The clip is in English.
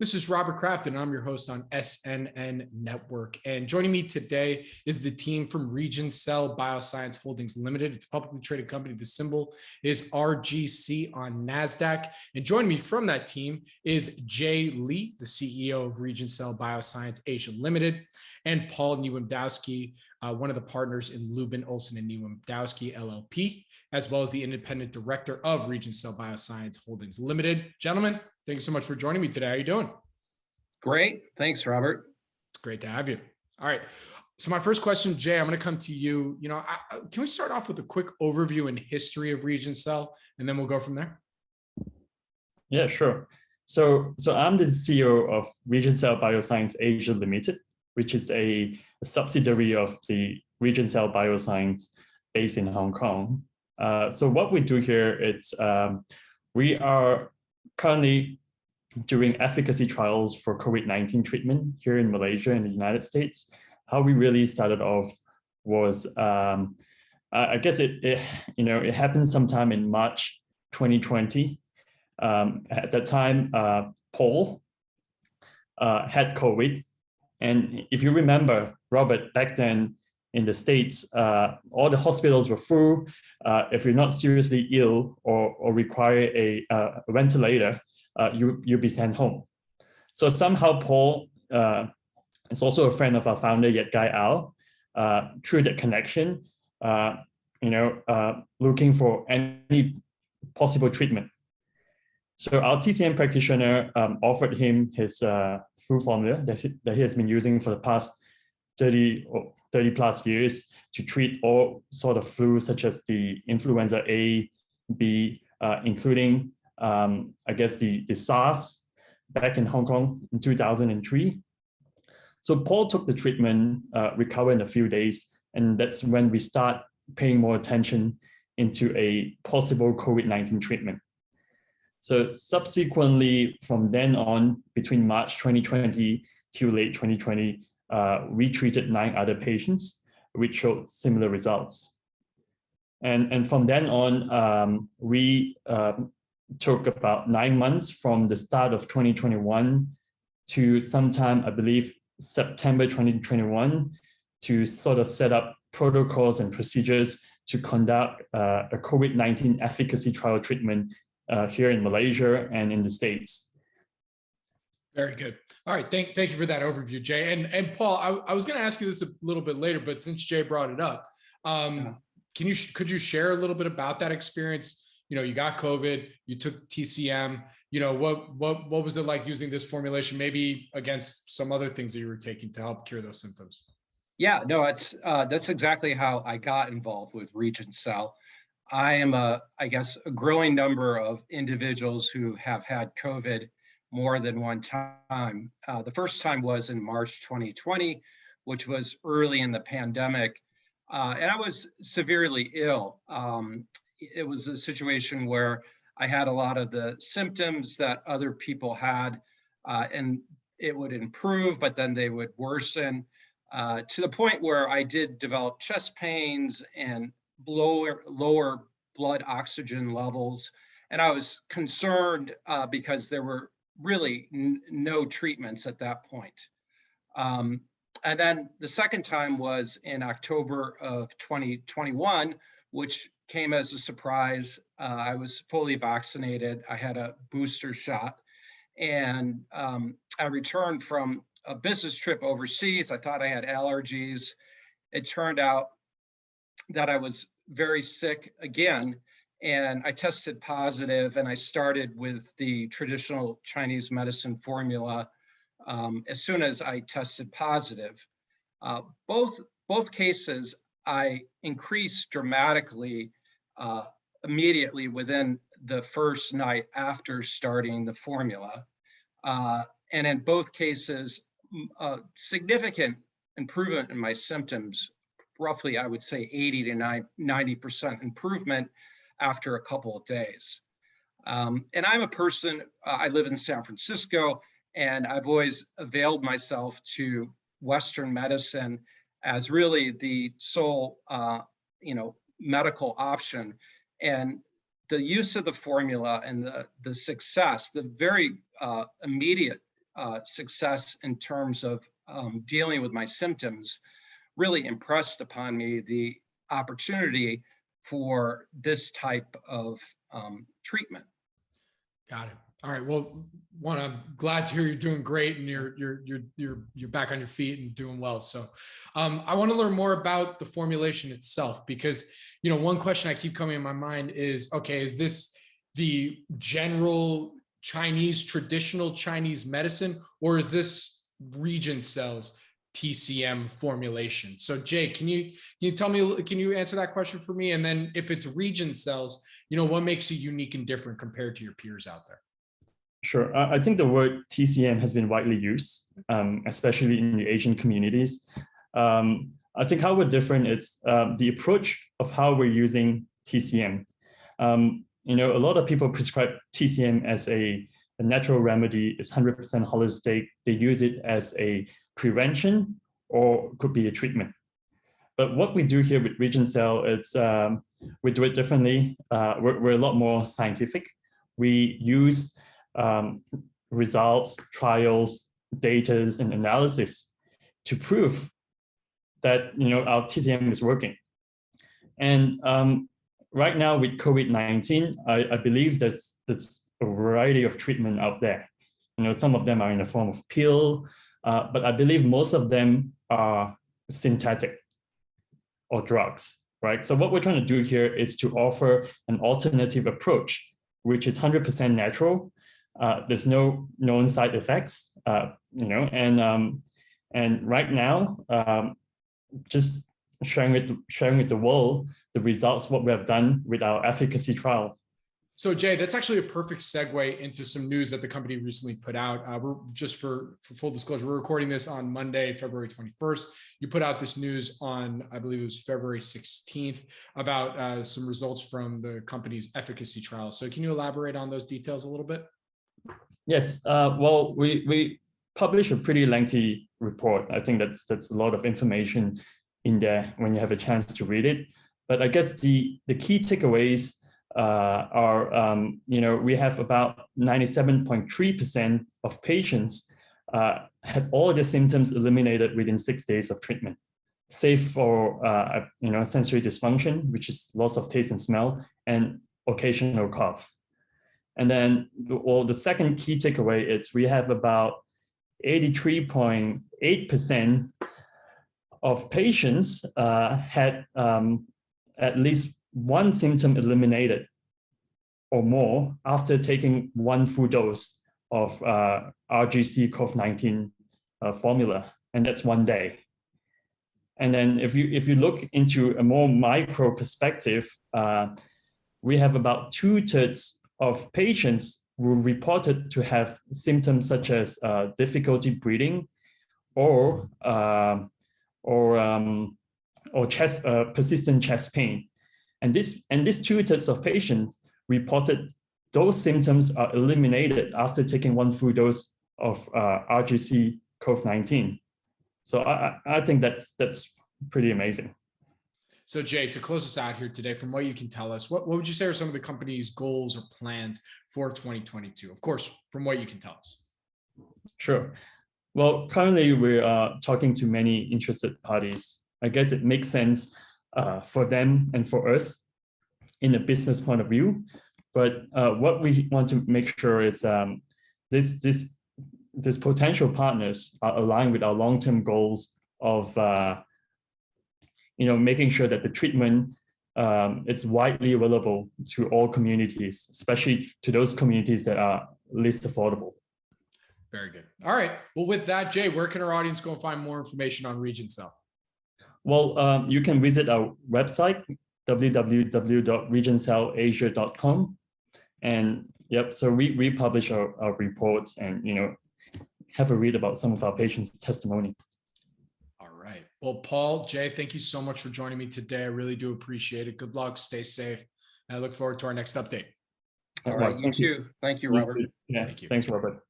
This is Robert Kraft, and I'm your host on SNN.Network. And joining me today is the team from Regencell Bioscience Holdings Limited. It's a publicly traded company. The symbol is RGC on NASDAQ. And joining me from that team is Jay Lee, the CEO of Regencell Bioscience Asia Limited, and Paul Niewiadomski, one of the partners in Lubin, Olson and Niewiadomski LLP, as well as the independent director of Regencell Bioscience Holdings Limited. Gentlemen, thank you so much for joining me today. How are you doing? Great. Thanks, Robert. It's great to have you. All right. So my first question, Jay, I'm going to come to you. Can we start off with a quick overview and history of Regencell, and then we'll go from there? Yeah, sure. So I'm the CEO of Regencell Bioscience Asia Limited, which is a subsidiary of the Regencell Bioscience based in Hong Kong. So what we do here, we are currently doing efficacy trials for COVID-19 treatment here in Malaysia and the United States. How we really started off was, I guess it happened sometime in March 2020. At that time, Paul had COVID. And if you remember, Robert, back then in the States, all the hospitals were full. If you're not seriously ill or require a ventilator, you'll be sent home. So somehow Paul is also a friend of our founder, yet Guy Al, through that connection, looking for any possible treatment. So our TCM practitioner offered him his flu formula that he has been using for the past 30 plus years to treat all sort of flu, such as the influenza A, B, including I guess the SARS back in Hong Kong in 2003. So Paul took the treatment, recovered in a few days, and that's when we start paying more attention into a possible COVID-19 treatment. So subsequently, from then on, between March 2020 to late 2020, we treated 9 other patients, which showed similar results. And from then on, we took about 9 months from the start of 2021 to sometime, I believe, September 2021 to sort of set up protocols and procedures to conduct a COVID-19 efficacy trial treatment here in Malaysia and in the States. Very good. All right. Thank you for that overview, Jay. And Paul, I was going to ask you this a little bit later, but since Jay brought it up, could you share a little bit about that experience? You got COVID, you took TCM, what was it like using this formulation, maybe against some other things that you were taking to help cure those symptoms? Yeah, no, that's exactly how I got involved with Regencell. I am a growing number of individuals who have had COVID more than one time. The first time was in March 2020, which was early in the pandemic. And I was severely ill. It was a situation where I had a lot of the symptoms that other people had, and it would improve, but then they would worsen to the point where I did develop chest pains and lower blood oxygen levels. And I was concerned because there were really no treatments at that point. And then the second time was in October of 2021, which came as a surprise. I was fully vaccinated. I had a booster shot, and I returned from a business trip overseas. I thought I had allergies. It turned out that I was very sick again, and I tested positive, and I started with the traditional Chinese medicine formula as soon as I tested positive. Both cases, I increased dramatically immediately within the first night after starting the formula. And in both cases, significant improvement in my symptoms, roughly, I would say 80 to 90% improvement after a couple of days. And I'm a person, I live in San Francisco, and I've always availed myself to Western medicine as really the sole, medical option. And the use of the formula and the success, the very immediate success in terms of dealing with my symptoms really impressed upon me the opportunity for this type of treatment. Got it. All right. Well, one, I'm glad to hear you're doing great and you're back on your feet and doing well. So, I want to learn more about the formulation itself because, one question I keep coming in my mind is, okay, is this the general traditional Chinese medicine, or is this Regencell's TCM formulation? So, Jay, can you tell me? Can you answer that question for me? And then, if it's Regencell's, what makes it unique and different compared to your peers out there? Sure. I think the word TCM has been widely used, especially in the Asian communities. I think how we're different is the approach of how we're using TCM. A lot of people prescribe TCM as a natural remedy. It's 100% holistic. They use it as a prevention or could be a treatment. But what we do here with Regencell, we do it differently. We're a lot more scientific. We use results, trials, data, and analysis to prove that our TCM is working. And right now with COVID-19, I believe there's a variety of treatment out there. Some of them are in the form of pill, but I believe most of them are synthetic or drugs, right? So what we're trying to do here is to offer an alternative approach, which is 100% natural. There's no known side effects, and right now, just sharing with the world the results, what we have done with our efficacy trial. So, Jay, that's actually a perfect segue into some news that the company recently put out. We're just for full disclosure, we're recording this on Monday, February 21st. You put out this news on, I believe it was February 16th, about some results from the company's efficacy trial. So can you elaborate on those details a little bit? Yes. Well, we published a pretty lengthy report. I think that's a lot of information in there when you have a chance to read it. But I guess the key takeaways are, we have about 97.3% of patients had all their symptoms eliminated within 6 days of treatment, save for, sensory dysfunction, which is loss of taste and smell, and occasional cough. And then, the second key takeaway is we have about 83.8% of patients had at least one symptom eliminated or more after taking one full dose of RGC COVID-19 formula, and that's 1 day. And then if you look into a more micro perspective, we have about 2/3 of patients who reported to have symptoms such as difficulty breathing or persistent chest pain. And these 2/3 of patients reported those symptoms are eliminated after taking one full dose of RGC COVID-19. So I think that's pretty amazing. So, Jay, to close us out here today, from what you can tell us, what would you say are some of the company's goals or plans for 2022? Of course, from what you can tell us. Sure. Well, currently we are talking to many interested parties. I guess it makes sense for them and for us in a business point of view. But what we want to make sure is these potential partners are aligned with our long-term goals of making sure that the treatment is widely available to all communities, especially to those communities that are least affordable. Very good. All right. Well, with that, Jay, where can our audience go and find more information on Regencell? Well, you can visit our website, www.regencellasia.com. And yep, so we publish our reports and, have a read about some of our patients' testimony. All right. Well, Paul, Jay, thank you so much for joining me today. I really do appreciate it. Good luck. Stay safe. And I look forward to our next update. All right. You too. Thank you, Robert. Yeah. Thank you. Thanks, Robert.